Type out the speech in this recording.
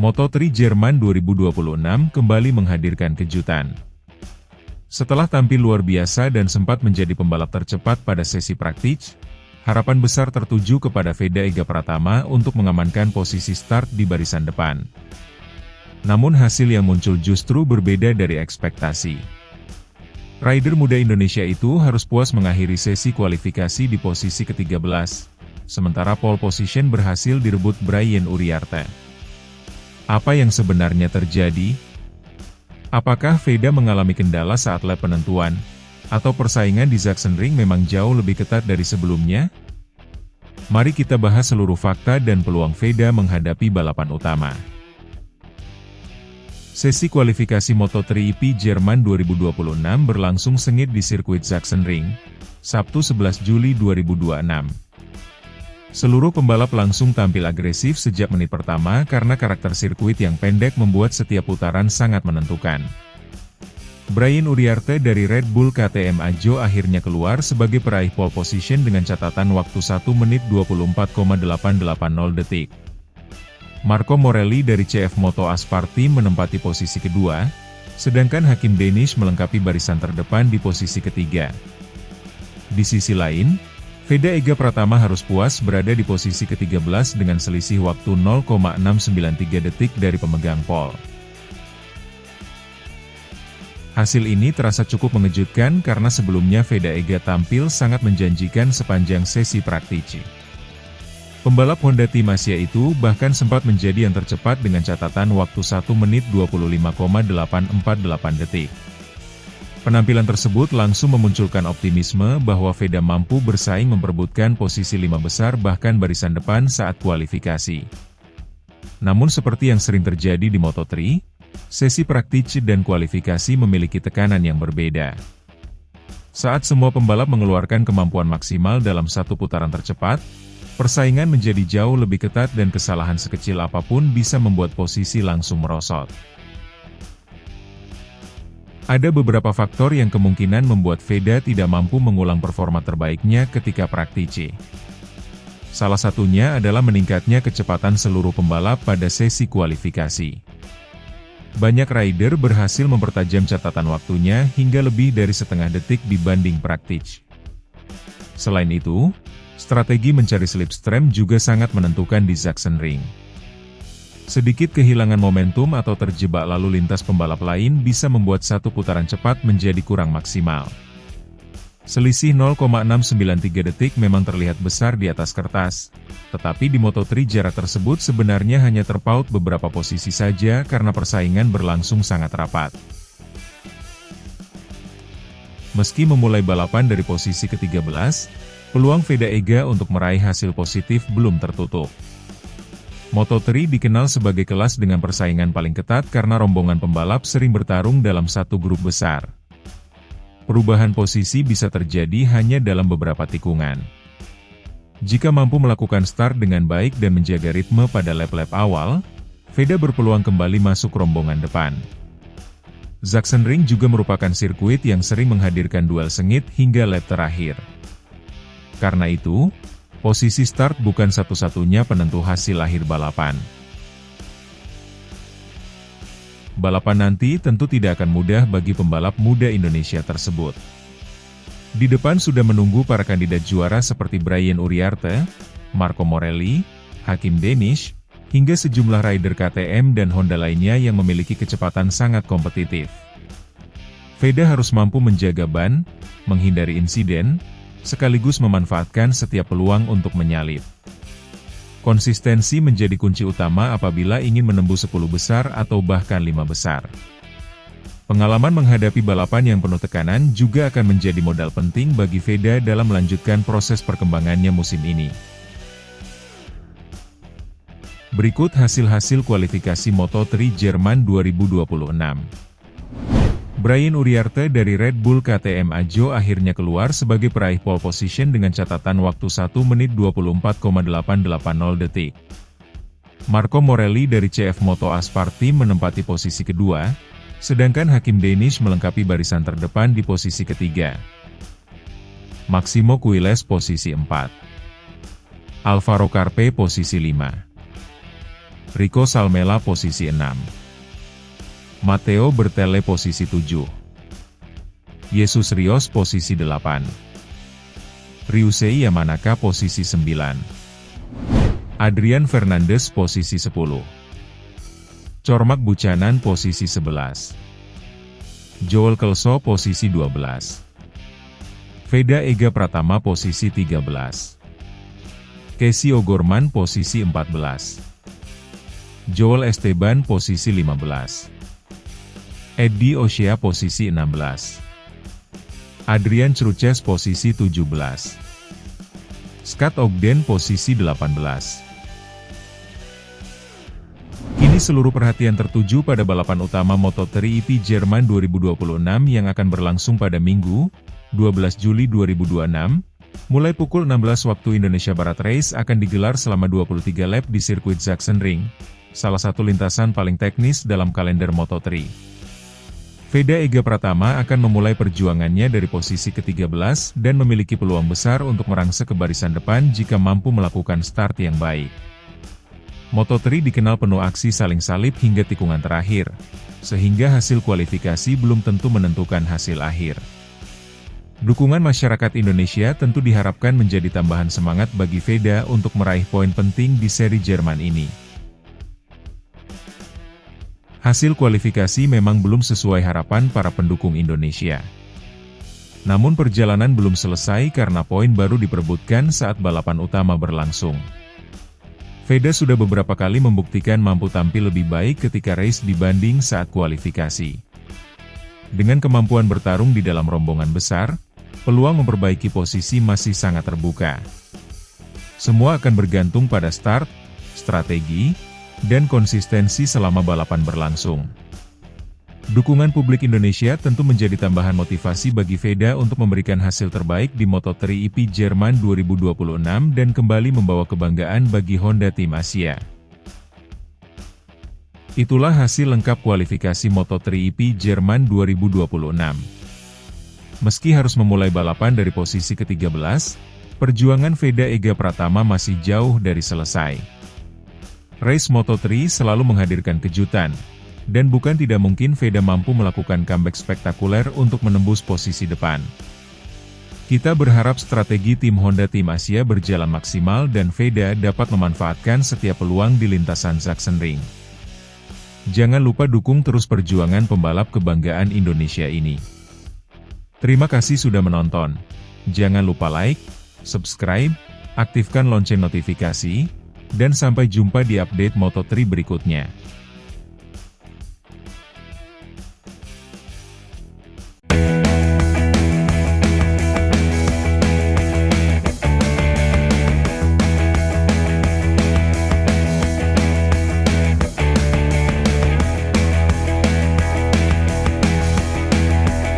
Moto3 Jerman 2026 kembali menghadirkan kejutan. Setelah tampil luar biasa dan sempat menjadi pembalap tercepat pada sesi praktis, harapan besar tertuju kepada Veda Ega Pratama untuk mengamankan posisi start di barisan depan. Namun hasil yang muncul justru berbeda dari ekspektasi. Rider muda Indonesia itu harus puas mengakhiri sesi kualifikasi di posisi ke-13, sementara pole position berhasil direbut Brian Uriarte. Apa yang sebenarnya terjadi? Apakah Veda mengalami kendala saat lap penentuan, atau persaingan di Sachsenring memang jauh lebih ketat dari sebelumnya? Mari kita bahas seluruh fakta dan peluang Veda menghadapi balapan utama. Sesi kualifikasi Moto3 Jerman 2026 berlangsung sengit di sirkuit Sachsenring, Sabtu 11 Juli 2026. Seluruh pembalap langsung tampil agresif sejak menit pertama karena karakter sirkuit yang pendek membuat setiap putaran sangat menentukan. Brian Uriarte dari Red Bull KTM Ajo akhirnya keluar sebagai peraih pole position dengan catatan waktu 1 menit 24,880 detik. Marco Morelli dari CF Moto Aspar Team menempati posisi kedua, sedangkan Hakim Danish melengkapi barisan terdepan di posisi ketiga. Di sisi lain, Veda Ega Pratama harus puas berada di posisi ke-13 dengan selisih waktu 0,693 detik dari pemegang pole. Hasil ini terasa cukup mengejutkan karena sebelumnya Veda Ega tampil sangat menjanjikan sepanjang sesi praktis. Pembalap Honda Team Asia itu bahkan sempat menjadi yang tercepat dengan catatan waktu 1 menit 25,848 detik. Penampilan tersebut langsung memunculkan optimisme bahwa Veda mampu bersaing memperebutkan posisi 5 besar bahkan barisan depan saat kualifikasi. Namun seperti yang sering terjadi di Moto3, sesi praktis dan kualifikasi memiliki tekanan yang berbeda. Saat semua pembalap mengeluarkan kemampuan maksimal dalam satu putaran tercepat, persaingan menjadi jauh lebih ketat dan kesalahan sekecil apapun bisa membuat posisi langsung merosot. Ada beberapa faktor yang kemungkinan membuat Veda tidak mampu mengulang performa terbaiknya ketika praktis. Salah satunya adalah meningkatnya kecepatan seluruh pembalap pada sesi kualifikasi. Banyak rider berhasil mempertajam catatan waktunya hingga lebih dari setengah detik dibanding praktis. Selain itu, strategi mencari slipstream juga sangat menentukan di Sachsenring. Sedikit kehilangan momentum atau terjebak lalu lintas pembalap lain bisa membuat satu putaran cepat menjadi kurang maksimal. Selisih 0,693 detik memang terlihat besar di atas kertas, tetapi di Moto3 jarak tersebut sebenarnya hanya terpaut beberapa posisi saja karena persaingan berlangsung sangat rapat. Meski memulai balapan dari posisi ke-13, peluang Veda Ega untuk meraih hasil positif belum tertutup. Moto3 dikenal sebagai kelas dengan persaingan paling ketat karena rombongan pembalap sering bertarung dalam satu grup besar. Perubahan posisi bisa terjadi hanya dalam beberapa tikungan. Jika mampu melakukan start dengan baik dan menjaga ritme pada lap-lap awal, Veda berpeluang kembali masuk rombongan depan. Sachsenring juga merupakan sirkuit yang sering menghadirkan duel sengit hingga lap terakhir. Karena itu, posisi start bukan satu-satunya penentu hasil akhir balapan. Balapan nanti tentu tidak akan mudah bagi pembalap muda Indonesia tersebut. Di depan sudah menunggu para kandidat juara seperti Brian Uriarte, Marco Morelli, Hakim Danish, hingga sejumlah rider KTM dan Honda lainnya yang memiliki kecepatan sangat kompetitif. Veda harus mampu menjaga ban, menghindari insiden, sekaligus memanfaatkan setiap peluang untuk menyalip. Konsistensi menjadi kunci utama apabila ingin menembus 10 besar atau bahkan 5 besar. Pengalaman menghadapi balapan yang penuh tekanan juga akan menjadi modal penting bagi Veda dalam melanjutkan proses perkembangannya musim ini. Berikut hasil-hasil kualifikasi Moto3 Jerman 2026. Brian Uriarte dari Red Bull KTM Ajo akhirnya keluar sebagai peraih pole position dengan catatan waktu 1 menit 24,880 detik. Marco Morelli dari CF Moto Aspar Team menempati posisi kedua, sedangkan Hakim Danish melengkapi barisan terdepan di posisi ketiga. Maximo Quiles posisi 4. Alvaro Carpe posisi 5. Rico Salmela posisi 6. Matteo Bertelle posisi 7. Jesus Rios posisi 8. Ryusei Yamanaka posisi 9. Adrian Fernandes posisi 10. Cormac Buchanan posisi 11. Joel Kelso posisi 12. Veda Ega Pratama posisi 13. Casey O'Gorman posisi 14. Joel Esteban posisi 15. Eddie Oshia posisi 16. Adrian Cruces posisi 17. Scott Ogden posisi 18. Kini seluruh perhatian tertuju pada balapan utama Moto3 Jerman 2026 yang akan berlangsung pada Minggu, 12 Juli 2026, mulai pukul 16 waktu Indonesia Barat. Race akan digelar selama 23 lap di sirkuit Sachsenring, salah satu lintasan paling teknis dalam kalender Moto3. Veda Ega Pratama akan memulai perjuangannya dari posisi ke-13 dan memiliki peluang besar untuk merangsek ke barisan depan jika mampu melakukan start yang baik. Moto3 dikenal penuh aksi saling salib hingga tikungan terakhir, sehingga hasil kualifikasi belum tentu menentukan hasil akhir. Dukungan masyarakat Indonesia tentu diharapkan menjadi tambahan semangat bagi Veda untuk meraih poin penting di seri Jerman ini. Hasil kualifikasi memang belum sesuai harapan para pendukung Indonesia. Namun perjalanan belum selesai karena poin baru diperebutkan saat balapan utama berlangsung. Veda sudah beberapa kali membuktikan mampu tampil lebih baik ketika race dibanding saat kualifikasi. Dengan kemampuan bertarung di dalam rombongan besar, peluang memperbaiki posisi masih sangat terbuka. Semua akan bergantung pada start, strategi, dan konsistensi selama balapan berlangsung. Dukungan publik Indonesia tentu menjadi tambahan motivasi bagi Veda untuk memberikan hasil terbaik di Moto3 Jerman 2026 dan kembali membawa kebanggaan bagi Honda Tim Asia. Itulah hasil lengkap kualifikasi Moto3 Jerman 2026. Meski harus memulai balapan dari posisi ke-13, perjuangan Veda Ega Pratama masih jauh dari selesai. Race Moto3 selalu menghadirkan kejutan, dan bukan tidak mungkin Veda mampu melakukan comeback spektakuler untuk menembus posisi depan. Kita berharap strategi tim Honda Tim Asia berjalan maksimal dan Veda dapat memanfaatkan setiap peluang di lintasan Sachsenring. Jangan lupa dukung terus perjuangan pembalap kebanggaan Indonesia ini. Terima kasih sudah menonton. Jangan lupa like, subscribe, aktifkan lonceng notifikasi, dan sampai jumpa di update Moto3 berikutnya.